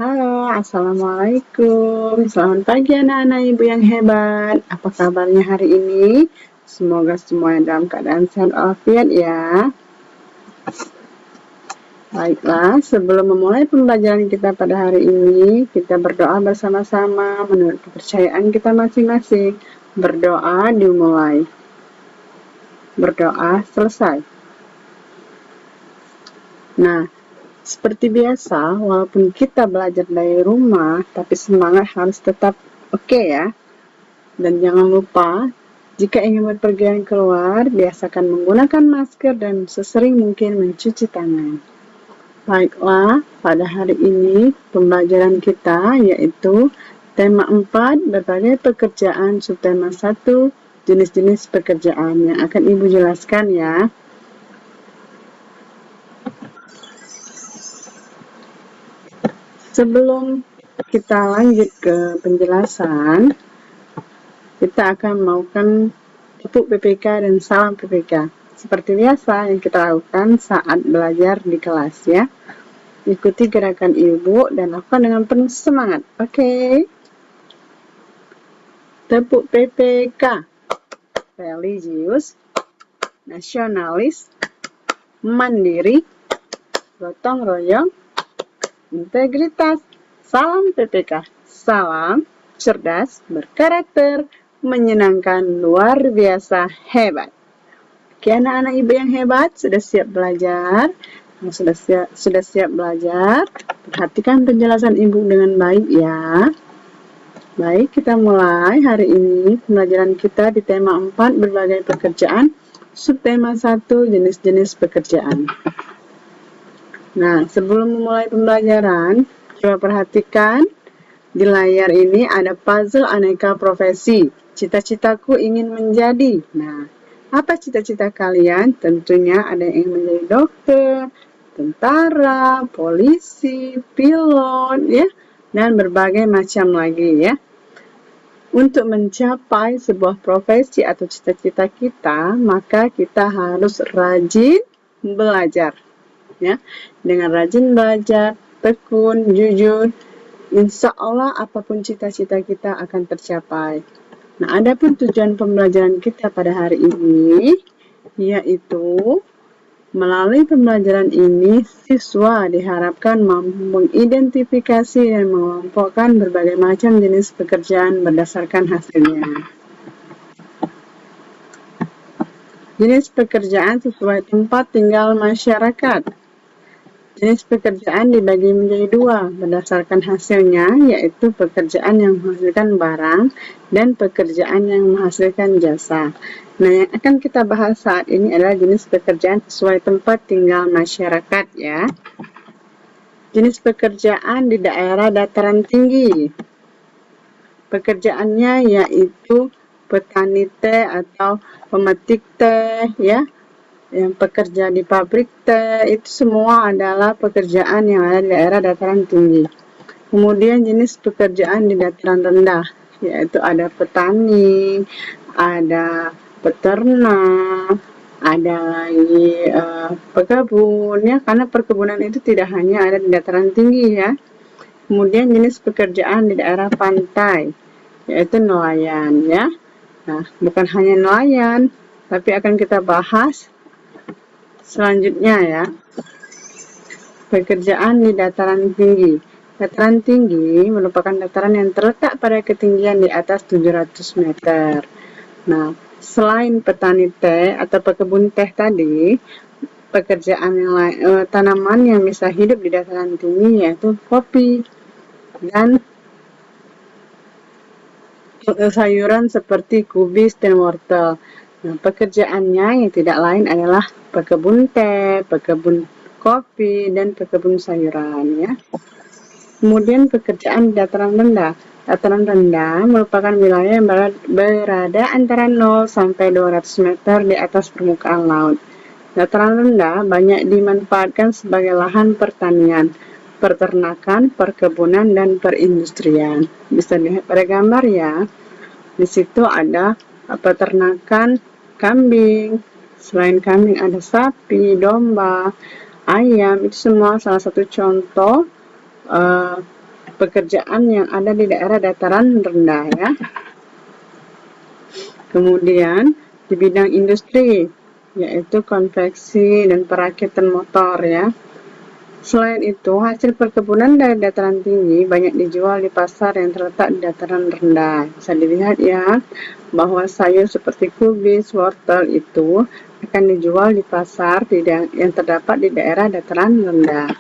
Halo, Assalamualaikum. Selamat pagi anak-anak ibu yang hebat. Apa kabarnya hari ini? Semoga semuanya dalam keadaan sehat walafiat ya. Baiklah, sebelum memulai pembelajaran kita pada hari ini, kita berdoa bersama-sama menurut kepercayaan kita masing-masing. Berdoa dimulai. Berdoa selesai. Nah, seperti biasa, walaupun kita belajar dari rumah, tapi semangat harus tetap oke ya. Dan jangan lupa, jika ingin berpergian keluar, biasakan menggunakan masker dan sesering mungkin mencuci tangan. Baiklah, pada hari ini pembelajaran kita yaitu tema 4, berbagai pekerjaan, subtema 1, jenis-jenis pekerjaan yang akan Ibu jelaskan ya. Sebelum kita lanjut ke penjelasan, kita akan melakukan tepuk PPK dan salam PPK. Seperti biasa yang kita lakukan saat belajar di kelas ya. Ikuti gerakan ibu dan lakukan dengan penuh semangat. Oke. Tepuk PPK. Religius, nasionalis, mandiri, gotong royong, integritas. Salam PPK. Salam cerdas, berkarakter, menyenangkan, luar biasa, hebat. Oke anak-anak ibu yang hebat, sudah siap belajar? Sudah siap belajar? Perhatikan penjelasan ibu dengan baik ya. Baik, kita mulai hari ini pembelajaran kita di tema 4, berbagai pekerjaan, subtema 1, jenis-jenis pekerjaan. Nah, sebelum memulai pembelajaran, coba perhatikan di layar ini ada puzzle aneka profesi. Cita-citaku ingin menjadi. Nah, apa cita-cita kalian? Tentunya ada yang ingin menjadi dokter, tentara, polisi, pilot, ya, dan berbagai macam lagi ya. Untuk mencapai sebuah profesi atau cita-cita kita, maka kita harus rajin belajar. Ya, dengan rajin belajar, tekun, jujur, insya Allah apapun cita-cita kita akan tercapai. Nah, adapun tujuan pembelajaran kita pada hari ini, yaitu melalui pembelajaran ini, siswa diharapkan mampu mengidentifikasi dan mengelompokkan berbagai macam jenis pekerjaan berdasarkan hasilnya. Jenis pekerjaan sesuai tempat tinggal masyarakat. Jenis pekerjaan dibagi menjadi dua berdasarkan hasilnya, yaitu pekerjaan yang menghasilkan barang dan pekerjaan yang menghasilkan jasa. Nah, yang akan kita bahas saat ini adalah jenis pekerjaan sesuai tempat tinggal masyarakat ya. Jenis pekerjaan di daerah dataran tinggi. Pekerjaannya yaitu petani teh atau pemetik teh ya. Yang pekerja di pabrik teh, itu semua adalah pekerjaan yang ada di daerah dataran tinggi. Kemudian jenis pekerjaan di dataran rendah, yaitu ada petani, ada peternak, ada lagi pekebun ya, karena perkebunan itu tidak hanya ada di dataran tinggi ya. Kemudian jenis pekerjaan di daerah pantai, yaitu nelayan ya. Nah, bukan hanya nelayan, tapi akan kita bahas selanjutnya ya, pekerjaan di dataran tinggi. Dataran tinggi merupakan dataran yang terletak pada ketinggian di atas 700 meter. Nah, selain petani teh atau pekebun teh tadi, pekerjaan yang lain, tanaman yang bisa hidup di dataran tinggi yaitu kopi dan sayuran seperti kubis dan wortel. Nah, pekerjaannya yang tidak lain adalah pekebun teh, pekebun kopi, dan pekebun sayuran ya. Kemudian pekerjaan di dataran rendah. Dataran rendah merupakan wilayah yang berada antara 0 sampai 200 meter di atas permukaan laut. Dataran rendah banyak dimanfaatkan sebagai lahan pertanian, peternakan, perkebunan, dan perindustrian. Bisa dilihat pada gambar ya. Di situ ada peternakan kambing. Selain kambing ada sapi, domba, ayam. Itu semua salah satu contoh pekerjaan yang ada di daerah dataran rendah ya. Kemudian di bidang industri, yaitu konveksi dan perakitan motor ya. Selain itu, hasil perkebunan dari dataran tinggi banyak dijual di pasar yang terletak di dataran rendah. Bisa dilihat ya, bahwa sayur seperti kubis, wortel itu akan dijual di pasar yang terdapat di daerah dataran rendah.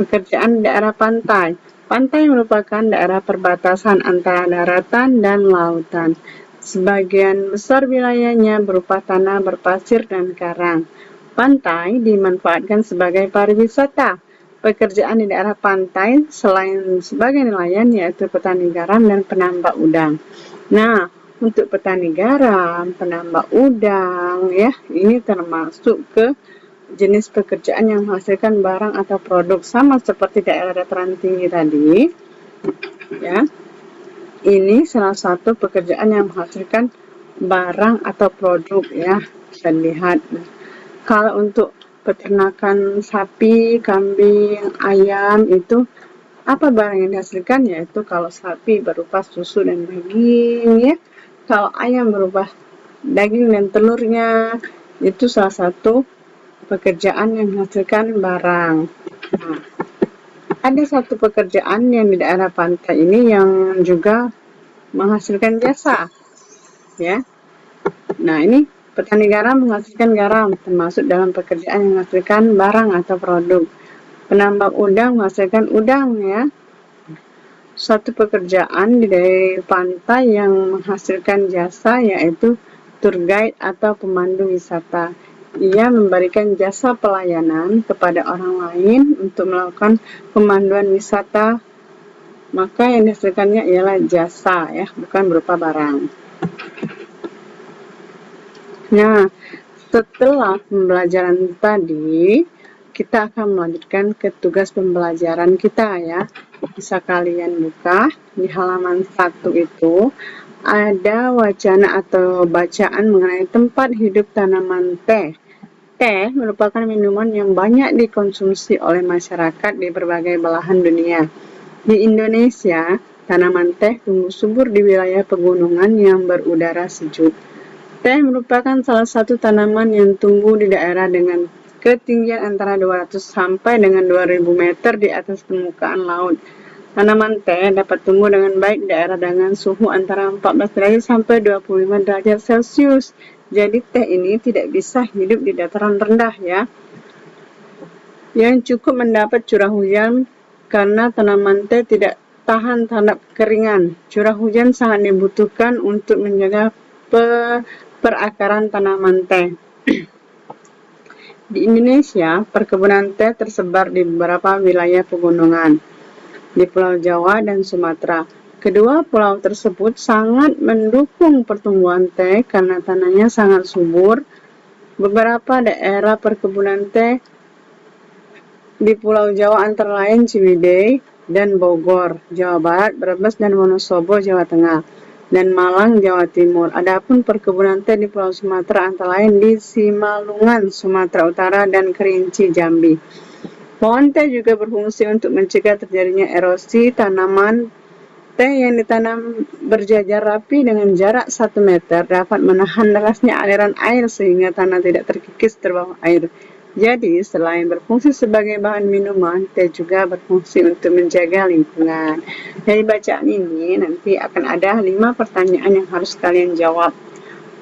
Pekerjaan di daerah pantai. Pantai merupakan daerah perbatasan antara daratan dan lautan. Sebagian besar wilayahnya berupa tanah berpasir dan karang. Pantai dimanfaatkan sebagai pariwisata. Pekerjaan di daerah pantai selain sebagai nelayan yaitu petani garam dan penambak udang. Nah, untuk petani garam, penambak udang ya, ini termasuk ke jenis pekerjaan yang menghasilkan barang atau produk sama seperti daerah dataran tinggi tadi. Ya. Ini salah satu pekerjaan yang menghasilkan barang atau produk ya. Bisa lihat. Kalau untuk peternakan sapi, kambing, ayam itu apa barang yang dihasilkan? Yaitu kalau sapi berupa susu dan daging ya. Kalau ayam berupa daging dan telurnya, itu salah satu pekerjaan yang menghasilkan barang. Nah, ada satu pekerjaan yang di daerah pantai ini yang juga menghasilkan jasa ya. Nah, ini petani garam menghasilkan garam, termasuk dalam pekerjaan yang menghasilkan barang atau produk. Penambak udang menghasilkan udang ya. Suatu pekerjaan di daerah pantai yang menghasilkan jasa yaitu tour guide atau pemandu wisata. Ia memberikan jasa pelayanan kepada orang lain untuk melakukan pemanduan wisata, maka yang dihasilkannya ialah jasa ya, bukan berupa barang. Nah, setelah pembelajaran tadi, kita akan melanjutkan ke tugas pembelajaran kita ya. Bisa kalian buka di halaman 1 itu ada wacana atau bacaan mengenai tempat hidup tanaman teh. Teh merupakan minuman yang banyak dikonsumsi oleh masyarakat di berbagai belahan dunia. Di Indonesia, tanaman teh tumbuh subur di wilayah pegunungan yang berudara sejuk. Teh merupakan salah satu tanaman yang tumbuh di daerah dengan ketinggian antara 200 sampai dengan 2000 meter di atas permukaan laut. Tanaman teh dapat tumbuh dengan baik di daerah dengan suhu antara 14 derajat sampai 25 derajat Celcius. Jadi teh ini tidak bisa hidup di dataran rendah ya. Yang cukup mendapat curah hujan karena tanaman teh tidak tahan terhadap kekeringan. Curah hujan sangat dibutuhkan untuk menjaga perakaran tanaman teh. Di Indonesia, perkebunan teh tersebar di beberapa wilayah pegunungan di Pulau Jawa dan Sumatera. Kedua pulau tersebut sangat mendukung pertumbuhan teh karena tanahnya sangat subur. Beberapa daerah perkebunan teh di Pulau Jawa antara lain Ciwidey dan Bogor, Jawa Barat, Brebes dan Wonosobo, Jawa Tengah, dan Malang, Jawa Timur. Adapun perkebunan teh di Pulau Sumatera antara lain di Simalungun, Sumatera Utara, dan Kerinci, Jambi. Pohon teh juga berfungsi untuk mencegah terjadinya erosi tanaman. Teh yang ditanam berjajar rapi dengan jarak 1 meter dapat menahan derasnya aliran air sehingga tanah tidak terkikis terbawa air. Jadi, selain berfungsi sebagai bahan minuman, teh juga berfungsi untuk menjaga lingkungan. Dari bacaan ini, nanti akan ada 5 pertanyaan yang harus kalian jawab.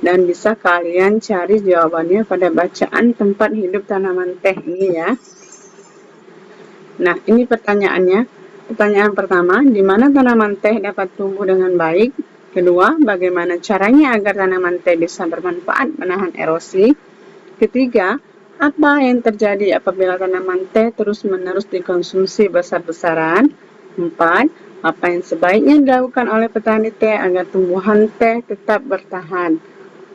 Dan bisa kalian cari jawabannya pada bacaan tempat hidup tanaman teh ini ya. Nah, ini pertanyaannya. Pertanyaan pertama, di mana tanaman teh dapat tumbuh dengan baik? Kedua, bagaimana caranya agar tanaman teh bisa bermanfaat menahan erosi? Ketiga, apa yang terjadi apabila tanaman teh terus-menerus dikonsumsi besar-besaran? 4. Apa yang sebaiknya dilakukan oleh petani teh agar tumbuhan teh tetap bertahan?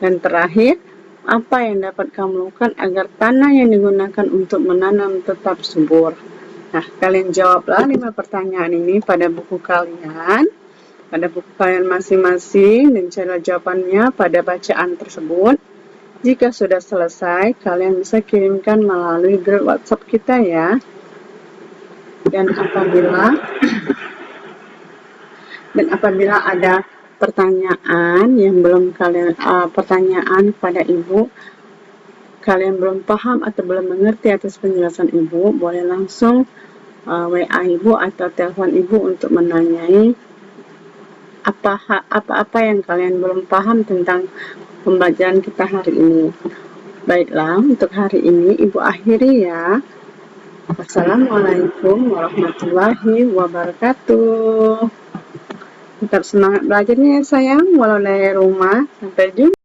Dan terakhir, apa yang dapat kamu lakukan agar tanah yang digunakan untuk menanam tetap subur? Nah, kalian jawablah 5 pertanyaan ini pada buku kalian masing-masing dan cara jawabannya pada bacaan tersebut. Jika sudah selesai, kalian bisa kirimkan melalui grup WhatsApp kita ya. Dan apabila ada pertanyaan yang belum kalian pertanyaan pada Ibu, kalian belum paham atau belum mengerti atas penjelasan Ibu, boleh langsung WA Ibu atau telepon Ibu untuk menanyai apa-apa yang kalian belum paham tentang pembelajaran kita hari ini. Baiklah, untuk hari ini Ibu akhiri ya. Wassalamualaikum warahmatullahi wabarakatuh. Tetap semangat belajarnya ya sayang, walau dari rumah. Sampai jumpa.